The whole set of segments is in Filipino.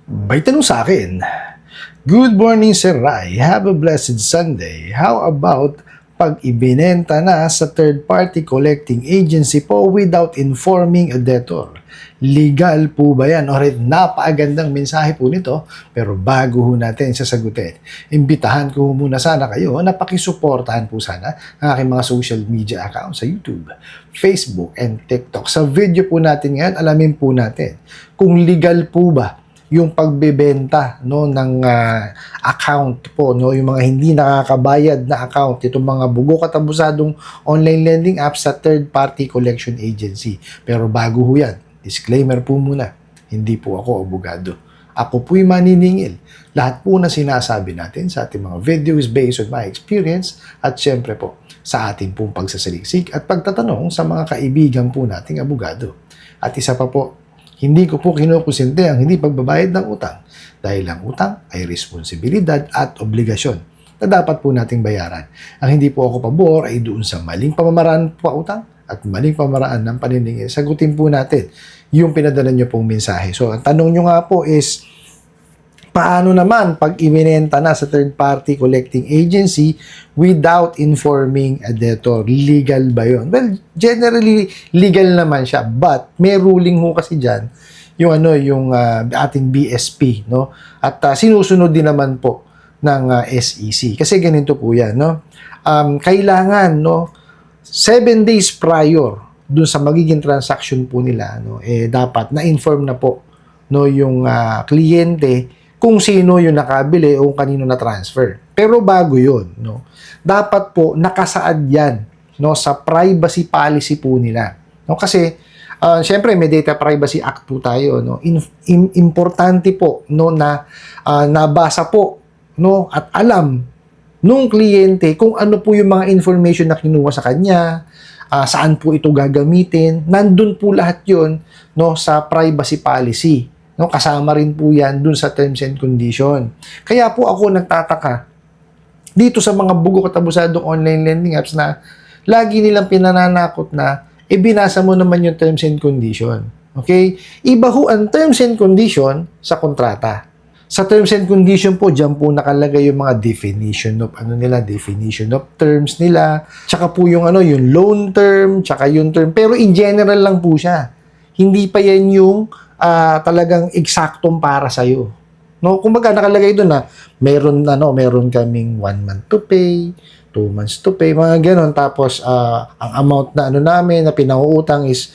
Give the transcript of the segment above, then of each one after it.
May tanong sa akin, "Good morning, Sir Rai. Have a blessed Sunday. How about pag ibinenta na sa third-party collecting agency po without informing a debtor? Legal po ba yan?" Alright, napakagandang mensahe po nito, pero bago ho natin sasagutin, imbitahan ko muna sana kayo na pakisuportahan po sana ang aking mga social media accounts sa YouTube, Facebook, and TikTok. Sa video po natin ngayon, alamin po natin kung legal po ba yung pagbebenta ng account po, yung mga hindi nakakabayad na account, itong mga bugok at abusadong online lending apps sa third party collection agency. Pero bago ho yan, disclaimer po muna, hindi po ako abogado. Ako po'y maniningil. Lahat po na sinasabi natin sa ating mga video is based on my experience at syempre po sa ating pong pagsasaliksik at pagtatanong sa mga kaibigan po nating abogado. At isa pa po, hindi ko po kinukusinte ang hindi pagbabayad ng utang dahil ang utang ay responsibilidad at obligasyon na dapat po nating bayaran. Ang hindi po ako pabor ay doon sa maling pamamaraan pa utang at maling pamamaraan ng paniningil. Sagutin po natin yung pinadala nyo pong mensahe. So, ang tanong nyo nga po is, paano naman pag ibinenta na sa third-party collecting agency without informing a debtor? Legal ba yun? Well, generally, legal naman siya. But, may ruling ho kasi dyan, yung ating BSP, no? At sinusunod din naman po ng SEC. Kasi ganito po yan, no? Kailangan, 7 days prior dun sa magiging transaction po nila, dapat na-inform na po, yung kliyente kung sino yung nakabili o kanino na transfer. Pero bago yun, dapat po nakasaad yan sa privacy policy po nila. Kasi, syempre may Data Privacy Act po tayo. Importante po na nabasa po at alam nung kliyente kung ano po yung mga information na kinuha sa kanya, saan po ito gagamitin. Nandun po lahat yun sa privacy policy. Kasama rin po yan dun sa terms and condition. Kaya po ako nagtataka dito sa mga bugok at abusadong online lending apps na lagi nilang pinananakot na binasa mo naman yung terms and condition. Okay? Iba ho ang terms and condition sa kontrata. Sa terms and condition po, dyan po nakalagay yung mga definition of definition of terms nila, tsaka po yung loan term, tsaka yung term. Pero in general lang po siya. Hindi pa yan yung talagang eksaktong para sa iyo. Kumbaga nakalagay doon na meron kaming 1 month to pay, 2 months to pay, mga ganoon. Tapos ang amount na namin na pinauutang is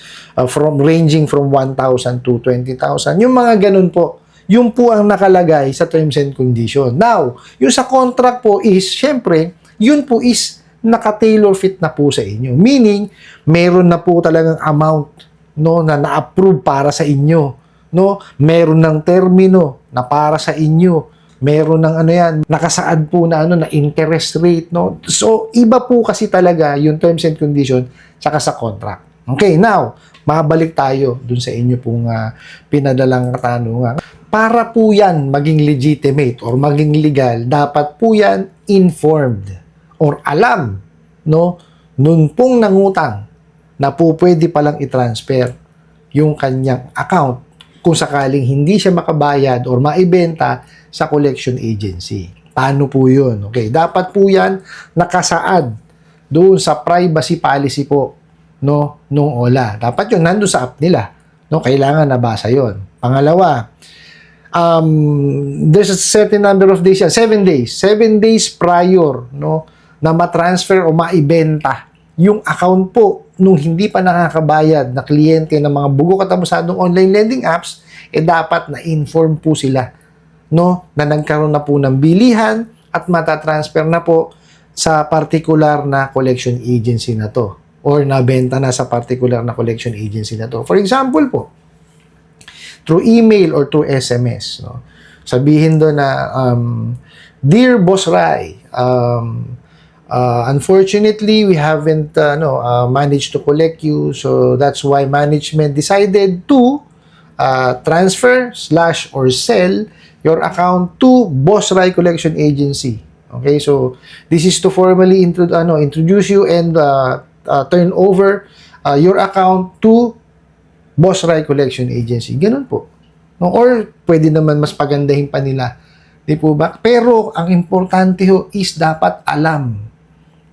ranging from 1,000 to 20,000. Yung mga ganoon po. Yung po ang nakalagay sa terms and condition. Now, yung sa contract po is syempre, yun po is naka-tailor fit na po sa inyo. Meaning, meron na po talagang amount na na-approve para sa inyo, meron ng termino na para sa inyo, meron ng nakasaad po na na interest rate, So iba po kasi talaga yung terms and condition saka sa contract. Okay, now mabalik tayo dun sa inyo pong pinadalang katanungan. Para po yan maging legitimate or maging legal, dapat po yan informed or alam nun pong nangutang na po pwede palang i-transfer yung kanyang account kung sakaling hindi siya makabayad or maibenta sa collection agency. Paano po yun? Okay, dapat po yan nakasaad doon sa privacy policy po nung OLA. Dapat yun nandun sa app nila. Kailangan nabasa yun. Pangalawa, there's a certain number of days, 7 days. 7 days prior na matransfer o maibenta yung account po nung hindi pa nakakabayad na kliyente ng mga bugok at abusadong online lending apps, dapat na-inform po sila na nagkaroon na po ng bilihan at matatransfer na po sa particular na collection agency na to or nabenta na sa particular na collection agency na to. For example po, through email or through SMS. Sabihin doon na, "Dear Boss Rai, unfortunately, we haven't managed to collect you, so that's why management decided to transfer / or sell your account to Boss Rai Collection Agency." Okay, so this is to formally introduce you and turn over your account to Boss Rai Collection Agency. Ganun po. No? Or pwede naman mas pagandahin pa nila. Di po ba? Pero ang importante ho is dapat alam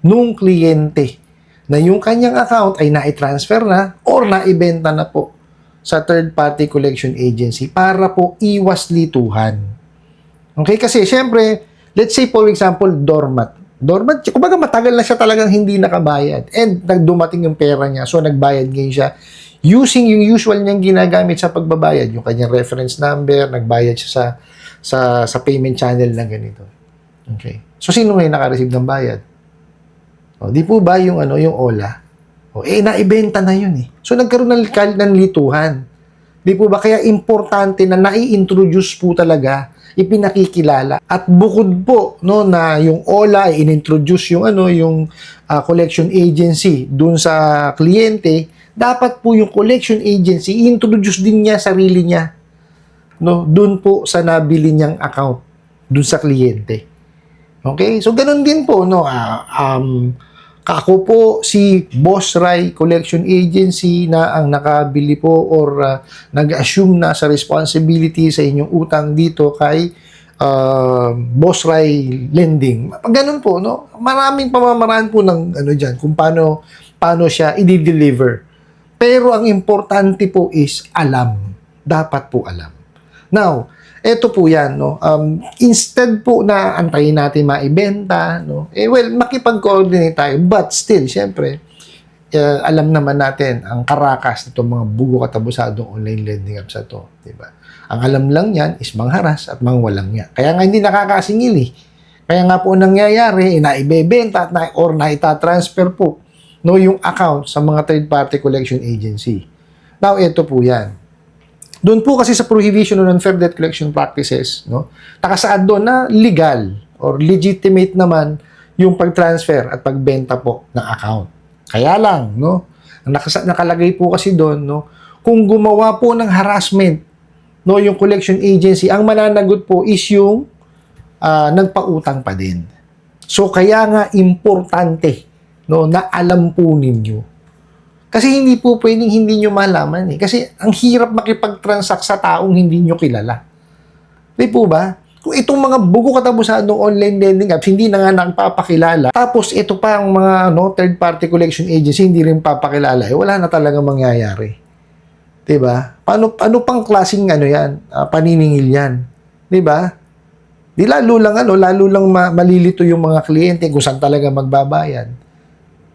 nung kliyente na yung kanyang account ay nai-transfer na or naibenta na po sa third-party collection agency para po iwas lituhan. Okay? Kasi syempre, let's say for example, doormat. Doormat, kumbaga matagal na siya talagang hindi nakabayad. And nagdumating yung pera niya, so nagbayad ngayon siya. Using yung usual niyang ginagamit sa pagbabayad, yung kanyang reference number, nagbayad siya sa payment channel na ganito. Okay. So, sino ngayon naka-receive ng bayad? O, di po ba yung, yung OLA? O, naibenta na yun eh. So, nagkaroon ng lituhan. Di po ba? Kaya importante na nai-introduce po talaga, ipinakikilala. At bukod po, no, na yung OLA ay inintroduce yung, yung collection agency dun sa kliyente, dapat po yung collection agency, introduce din niya sarili niya. No, dun po sa nabili niyang account, dun sa kliyente. Okay? So, ganun din po, no, ako po si Boss Rai Collection Agency na ang nakabili po or nag-assume na sa responsibility sa inyong utang dito kay Boss Rai Lending. Ganun po, no? Maraming pamamaraan po ng diyan kung paano siya i-deliver. Pero ang importante po is alam. Dapat po alam. Now, eto po yan, no? Instead po na antayin natin maibenta, no? Makipag-coordinate tayo. But still, syempre, alam naman natin ang karakas nitong mga bugo katabusadong online lending apps na to. Diba? Ang alam lang yan is mangharas at mangwalang niya. Kaya nga hindi nakakasingil eh. Kaya nga po nangyayari, naibebenta or naitatransfer po no, yung account sa mga third-party collection agency. Now, eto po yan. Doon po kasi sa prohibition on unfair debt collection practices, no, nakasaad doon na legal or legitimate naman yung pag-transfer at pagbenta po ng account. Kaya lang, no, nakalagay po kasi doon, no, kung gumawa po ng harassment, no, yung collection agency, ang mananagot po is yung nagpautang pa din. So, kaya nga importante, no, na alam po ninyo. Kasi hindi po pwedeng hindi nyo malaman eh. Kasi ang hirap makipag-transact sa taong hindi nyo kilala. Di po ba? Kung itong mga bugo katabusadong online lending apps, hindi na nga nagpapakilala. Tapos ito pa ang mga third-party collection agency, hindi rin papakilala. Wala na talaga mangyayari. Di ba? Ano pang klaseng yan? Paniningil yan. Di ba? Di lalo lang malilito yung mga kliyente kung saan talaga magbabayad.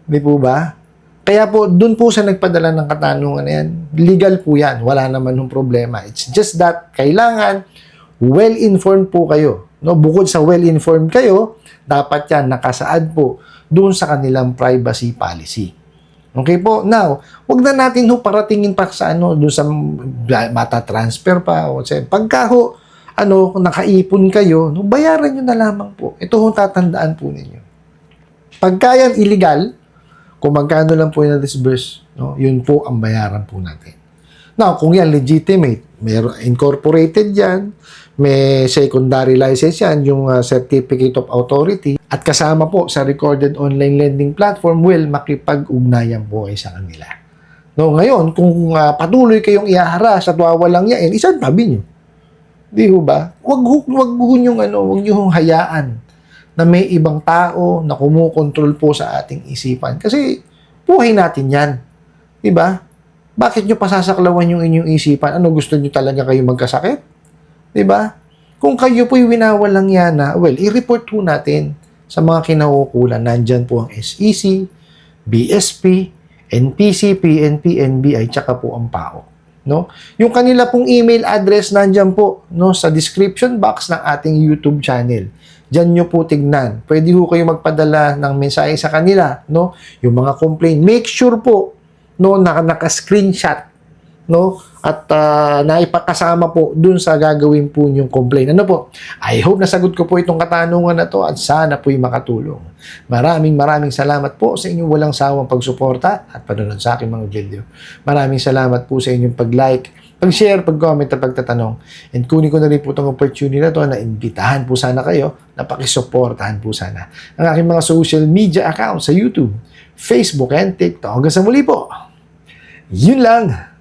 Di po ba? Kaya po, dun po sa nagpadala ng katanungan na yan, legal po yan. Wala naman yung problema. It's just that, kailangan well-informed po kayo. No? Bukod sa well-informed kayo, dapat yan nakasaad po dun sa kanilang privacy policy. Okay po? Now, wag na natin paratingin pa sa dun sa mata-transfer pa. O pagka nakaipon kayo, bayaran nyo na lamang po. Ito tatandaan po ninyo. Pagka yan illegal, kung magkano lang po yung na-disburse, no, yun po ang bayaran po natin. Now, kung yan legitimate, may incorporated yan, may secondary license yan, yung Certificate of Authority, at kasama po sa recorded online lending platform, makipag-ugnayan po ay sa kanila. No, ngayon, kung patuloy kayong iaharas at wawalang yain, isang tabi nyo. Di ho ba? Wag nyo hayaan na may ibang tao na kumukontrol po sa ating isipan. Kasi buhay natin yan. Diba? Bakit nyo pasasaklawan yung inyong isipan? Ano, gusto nyo talaga kayo magkasakit? Diba? Kung kayo po'y winawalang yan i-report po natin sa mga kinaukulan. Nandyan po ang SEC, BSP, NPC, PNP, NBI, tsaka po ang PAO. No? Yung kanila pong email address nandyan po, no, sa description box ng ating YouTube channel. Diyan nyo po tignan. Pwede ho kayo magpadala ng mensahe sa kanila, no? Yung mga complaint. Make sure po, no, naka-screenshot, no? At naipakasama po dun sa gagawin po yung complaint. Ano po? I hope nasagot ko po itong katanungan na to at sana po'y makatulong. Maraming salamat po sa inyong walang sawang pagsuporta at panonood sa aking mga video. Maraming salamat po sa inyong pag-like, pag-share, pag-comment at pagtatanong. And kunin ko na rin po itong opportunity na to na imbitahan po sana kayo na pakisuportahan po sana ang aking mga social media accounts sa YouTube, Facebook, and TikTok. Hanggang sa muli po. Yun lang.